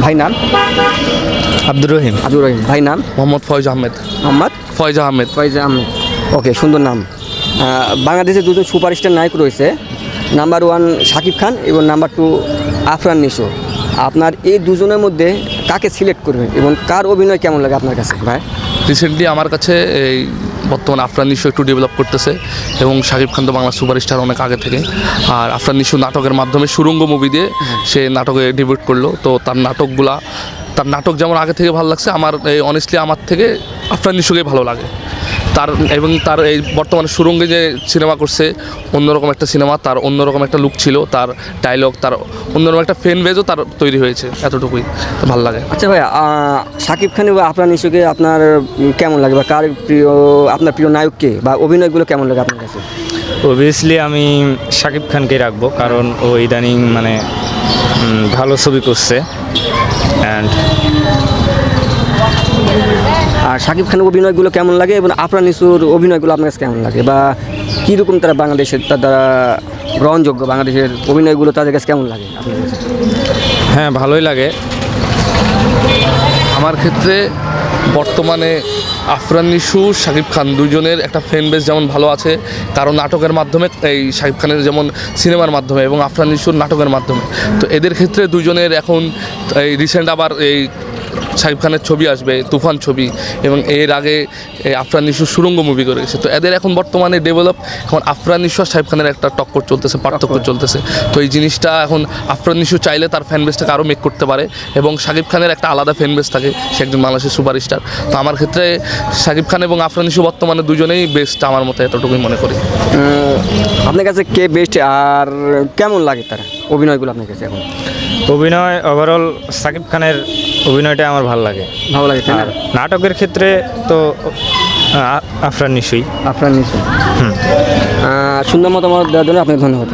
ভাই নাম? আব্দুর রহিম। আব্দুর রহিম। ভাই নাম? মোহাম্মদ ফয়েজ আহমেদ। মোহাম্মদ ফয়েজ আহমেদ। ফয়েজ আহমেদ। ওকে, সুন্দর নাম। বাংলাদেশে দুজন সুপারস্টার নায়ক রয়েছে, নাম্বার 1 শাকিব খান এবং নাম্বার 2 আফরান নিশো। আপনার এই দুজনের মধ্যে কাকে সিলেক্ট করবেন এবং কার অভিনয় কেমন লাগে আপনার কাছে ভাই? রিসেন্টলি আমার কাছে এই বর্তমান আফরান নিশো একটু ডেভেলপ করতেছে এবং শাকিব খান তো বাংলা সুপারস্টার অনেক আগে থেকে। আর আফরান নিশো নাটকের মাধ্যমে সুরঙ্গ মুভি দিয়ে সে নাটকে ডেবিউট করলো। তো তার নাটক যেমন আগে থেকে ভালো লাগছে, আমার অনেস্টলি আমার থেকে আফরান নিশোকেই ভালো লাগে। তার এই বর্তমানে সুরঙ্গে যে সিনেমা করছে, অন্যরকম একটা সিনেমা, তার অন্যরকম একটা লুক ছিল, তার ডায়লগ, তার অন্যরকম একটা ফ্যান বেজও তার তৈরি হয়েছে, এতটুকুই ভালো লাগে। আচ্ছা ভাই, শাকিব খান বা আফরান নিশোকে আপনার কেমন লাগে, বা কার প্রিয়, আপনার প্রিয় নায়ককে বা অভিনয়গুলো কেমন লাগে আপনার কাছে? অবভিয়াসলি আমি শাকিব খানকে রাখবো, কারণ ও ইদানিং মানে ভালো ছবি করছে। অ্যান্ড আর শাকিব খানের অভিনয়গুলো কেমন লাগে এবং আফরান নিশোর অভিনয়গুলো আপনার কাছে কেমন লাগে, বা কীরকম তারা বাংলাদেশের তারা গ্রহণযোগ্য, বাংলাদেশের অভিনয়গুলো তাদের কাছে কেমন লাগে আপনার কাছে? হ্যাঁ, ভালোই লাগে। আমার ক্ষেত্রে বর্তমানে আফরান নিশো, শাকিব খান দুজনের একটা ফ্যান বেস যেমন ভালো আছে, কারণ নাটকের মাধ্যমে, এই শাকিব খানের যেমন সিনেমার মাধ্যমে এবং আফরান নিশোর নাটকের মাধ্যমে। তো এদের ক্ষেত্রে দুজনের এখন এই রিসেন্ট আবার এই শাকিব খানের ছবি আসবে, তুফান ছবি, এবং এর আগে আফরান নিশো সুরঙ্গ মুভি করে গেছে। তো এদের এখন বর্তমানে ডেভেলপ, এখন আফরান নিশো আর শাকিব খানের একটা টক্কর চলতেছে, পার্থক্য চলতেছে। তো এই জিনিসটা এখন আফরান নিশো চাইলে তার ফ্যান বেসটাকে আরও মেক করতে পারে, এবং শাকিব খানের একটা আলাদা ফ্যান বেস থাকে, সে একজন বাংলাদেশের সুপারস্টার। তো আমার ক্ষেত্রে শাকিব খান এবং আফরান নিশো বর্তমানে দুজনেই বেস্ট আমার মতে, এতটুকুই মনে করি। আপনার কাছে কে বেস্ট আর কেমন লাগে তারা অভিনয়গুলো আপনার কাছে এখন? অভিনয় ওভারঅল শাকিব খানের অভিনয়টা আমার ভালো লাগে। ভালো লাগে, তাই না? আর নাটকের ক্ষেত্রে তো আফরান নিশোই। আফরান নিশো। সুন্দর মতামত দেওয়ার জন্য আপনাকে ধন্যবাদ।